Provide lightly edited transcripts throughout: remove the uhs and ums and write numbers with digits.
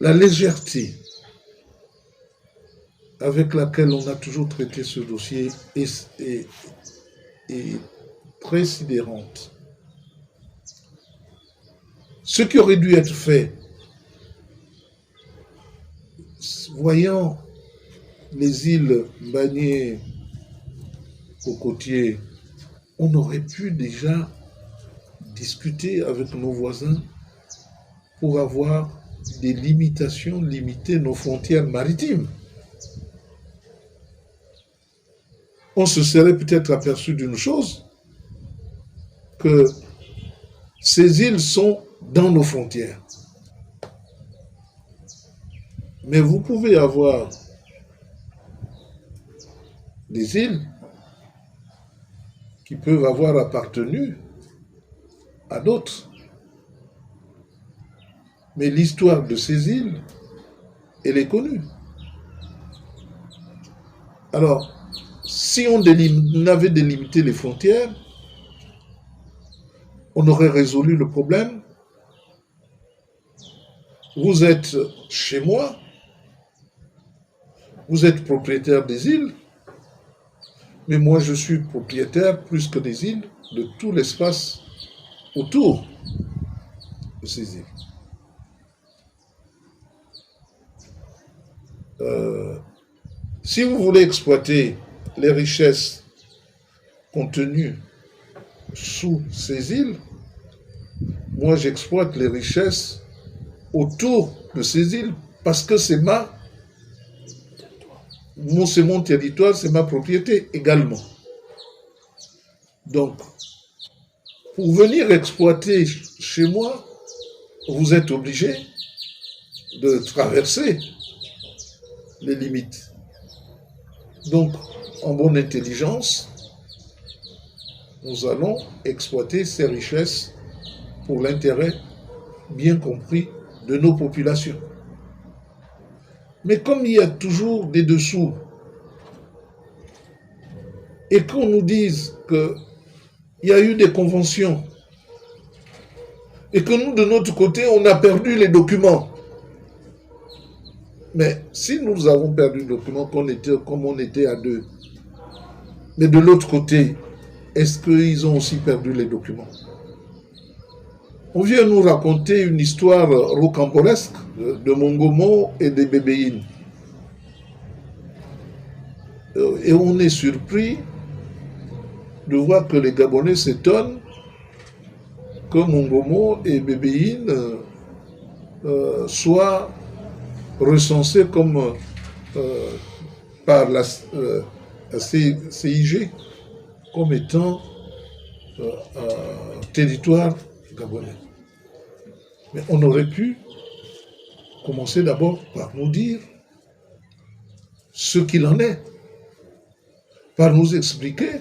la légèreté avec laquelle on a toujours traité ce dossier est très sidérante. Ce qui aurait dû être fait, voyant les îles Mbagné, Cocotier, on aurait pu déjà discuter avec nos voisins pour avoir des limitations, limiter nos frontières maritimes. On se serait peut-être aperçu d'une chose, que ces îles sont dans nos frontières. Mais vous pouvez avoir des îles qui peuvent avoir appartenu à d'autres. Mais l'histoire de ces îles, elle est connue. Alors, si on avait délimité les frontières, on aurait résolu le problème. Vous êtes chez moi, vous êtes propriétaire des îles, mais moi je suis propriétaire plus que des îles de tout l'espace autour de ces îles. Si vous voulez exploiter les richesses contenues sous ces îles, moi j'exploite les richesses autour de ces îles parce que c'est mon territoire, c'est ma propriété également. Donc, pour venir exploiter chez moi, vous êtes obligé de traverser les limites. Donc, en bonne intelligence, nous allons exploiter ces richesses pour l'intérêt bien compris de nos populations. Mais comme il y a toujours des dessous, et qu'on nous dise qu'il y a eu des conventions, et que nous, de notre côté, on a perdu les documents. Mais si nous avons perdu les documents comme on était à deux, mais de l'autre côté, est-ce qu'ils ont aussi perdu les documents? On vient nous raconter une histoire rocambolesque de Mongomo et des Bébéines. Et on est surpris de voir que les Gabonais s'étonnent que Mongomo et Bébéine soient recensés comme par la CIG comme étant territoire gabonais. Mais on aurait pu commencer d'abord par nous dire ce qu'il en est, par nous expliquer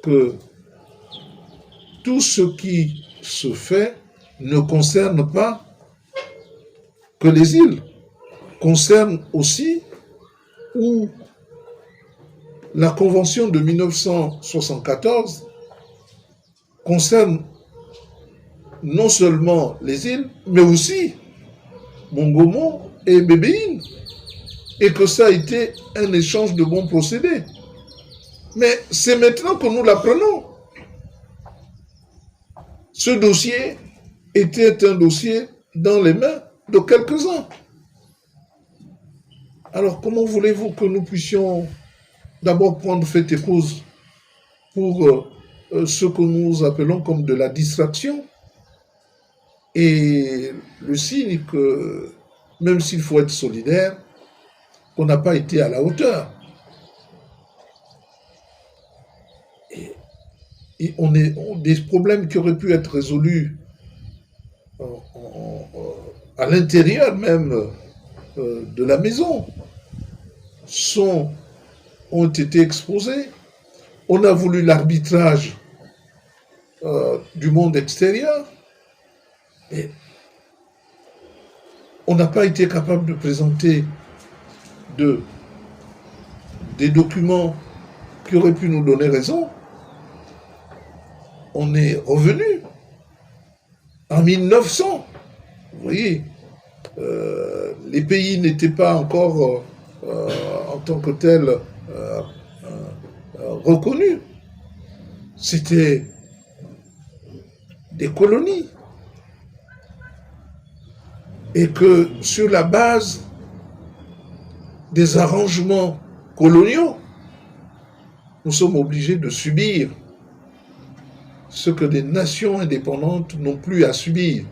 que tout ce qui se fait ne concerne pas que les îles, concerne aussi où la Convention de 1974 concerne non seulement les îles, mais aussi Mongomo et Bébéine, et que ça a été un échange de bons procédés. Mais c'est maintenant que nous l'apprenons. Ce dossier était un dossier dans les mains de quelques-uns. Alors comment voulez-vous que nous puissions d'abord prendre fait et cause pour ce que nous appelons comme de la distraction, et le signe que, même s'il faut être solidaire, qu'on n'a pas été à la hauteur. Et on est des problèmes qui auraient pu être résolus à l'intérieur même de la maison ont été exposés. On a voulu l'arbitrage du monde extérieur et on n'a pas été capable de présenter des documents qui auraient pu nous donner raison. On est revenu en 1900, vous voyez, les pays n'étaient pas encore en tant que tels reconnus. C'était des colonies. Et que sur la base des arrangements coloniaux, nous sommes obligés de subir ce que des nations indépendantes n'ont plus à subir,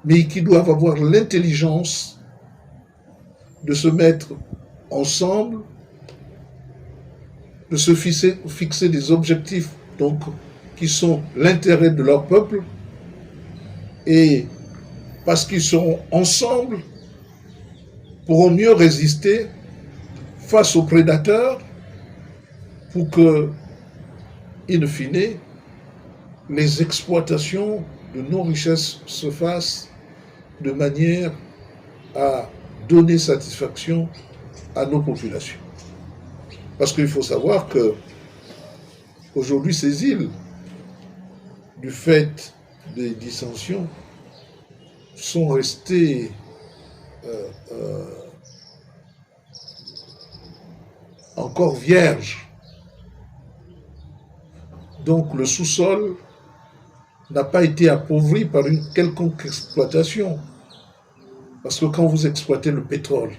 mais qui doivent avoir l'intelligence de se mettre ensemble, de se fixer des objectifs donc, qui sont l'intérêt de leur peuple, et parce qu'ils seront ensemble, pourront mieux résister face aux prédateurs pour que, in fine, les exploitations de nos richesses se fassent de manière à donner satisfaction à nos populations. Parce qu'il faut savoir que aujourd'hui, ces îles, du fait des dissensions, sont restées encore vierges. Donc le sous-sol n'a pas été appauvri par une quelconque exploitation. Parce que quand vous exploitez le pétrole,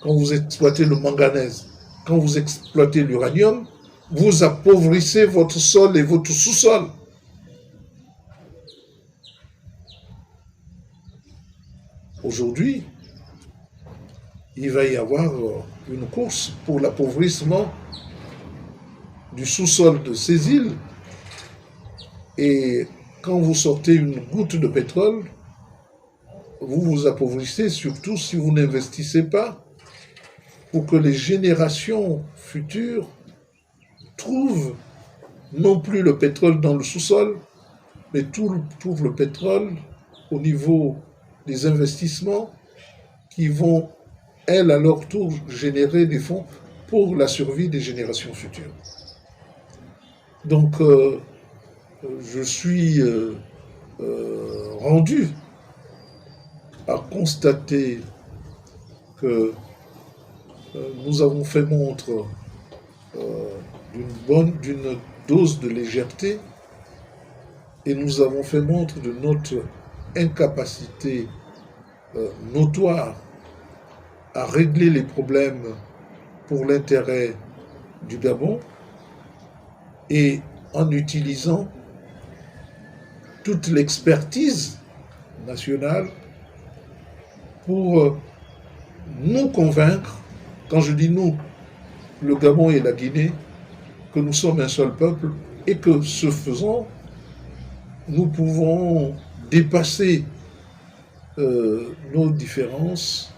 quand vous exploitez le manganèse, quand vous exploitez l'uranium, vous appauvrissez votre sol et votre sous-sol. Aujourd'hui, il va y avoir une course pour l'appauvrissement du sous-sol de ces îles. Et quand vous sortez une goutte de pétrole, vous vous appauvrissez, surtout si vous n'investissez pas pour que les générations futures trouvent non plus le pétrole dans le sous-sol, mais trouvent le pétrole au niveau des investissements qui vont, elles, à leur tour, générer des fonds pour la survie des générations futures. Donc, je suis rendu à constater que nous avons fait montre d'une dose de légèreté et nous avons fait montre de notre incapacité notoire à régler les problèmes pour l'intérêt du Gabon et en utilisant toute l'expertise nationale pour nous convaincre, quand je dis nous, le Gabon et la Guinée, que nous sommes un seul peuple et que ce faisant, nous pouvons dépasser nos différences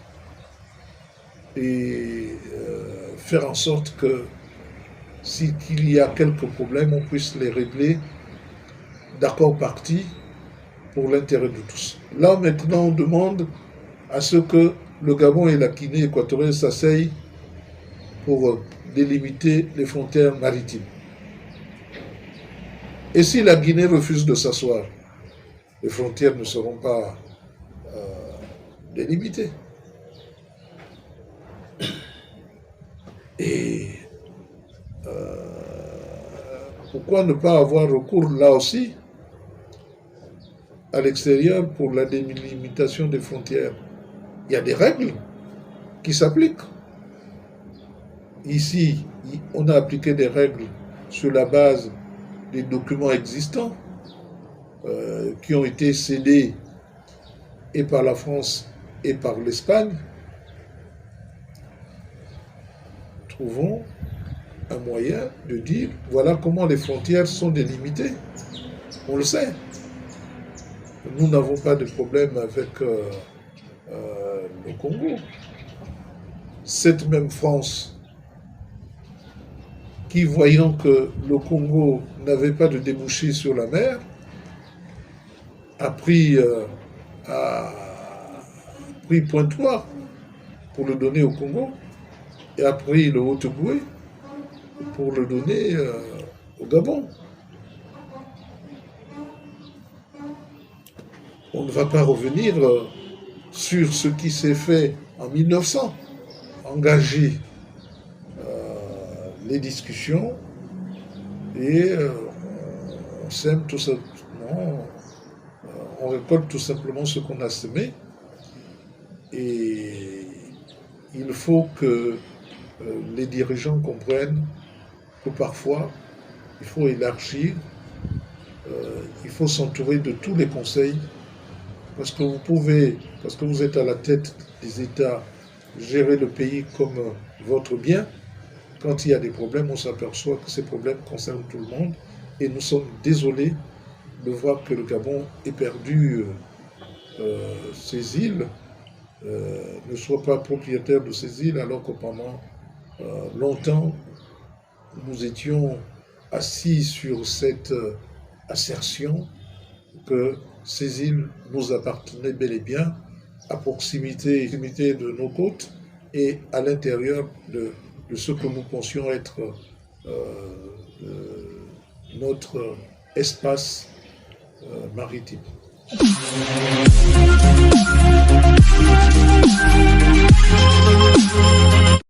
et faire en sorte que s'il y a quelques problèmes, on puisse les régler d'accord parti pour l'intérêt de tous. Là, maintenant, on demande à ce que le Gabon et la Guinée équatoriale s'asseyent pour délimiter les frontières maritimes. Et si la Guinée refuse de s'asseoir, les frontières ne seront pas délimitées. Et pourquoi ne pas avoir recours là aussi à l'extérieur pour la délimitation des frontières? Il y a des règles qui s'appliquent. Ici, on a appliqué des règles sur la base des documents existants qui ont été cédés et par la France et par l'Espagne. Trouvons un moyen de dire voilà comment les frontières sont délimitées. On le sait. Nous n'avons pas de problème avec le Congo. Cette même France qui, voyant que le Congo n'avait pas de débouché sur la mer, a pris Pointe-Noire pour le donner au Congo et a pris le Haut-Ogooué pour le donner au Gabon. On ne va pas revenir sur ce qui s'est fait en 1900, engager les discussions et on sème tout simplement, on récolte tout simplement ce qu'on a semé et il faut que les dirigeants comprennent que parfois il faut élargir, il faut s'entourer de tous les conseils parce que parce que vous êtes à la tête des États, gérer le pays comme votre bien. Quand il y a des problèmes, on s'aperçoit que ces problèmes concernent tout le monde et nous sommes désolés de voir que le Gabon ait perdu ses îles, ne soit pas propriétaire de ces îles alors que pendant longtemps nous étions assis sur cette assertion que ces îles nous appartenaient bel et bien à proximité de nos côtes et à l'intérieur de ce que nous pensions être notre espace maritime.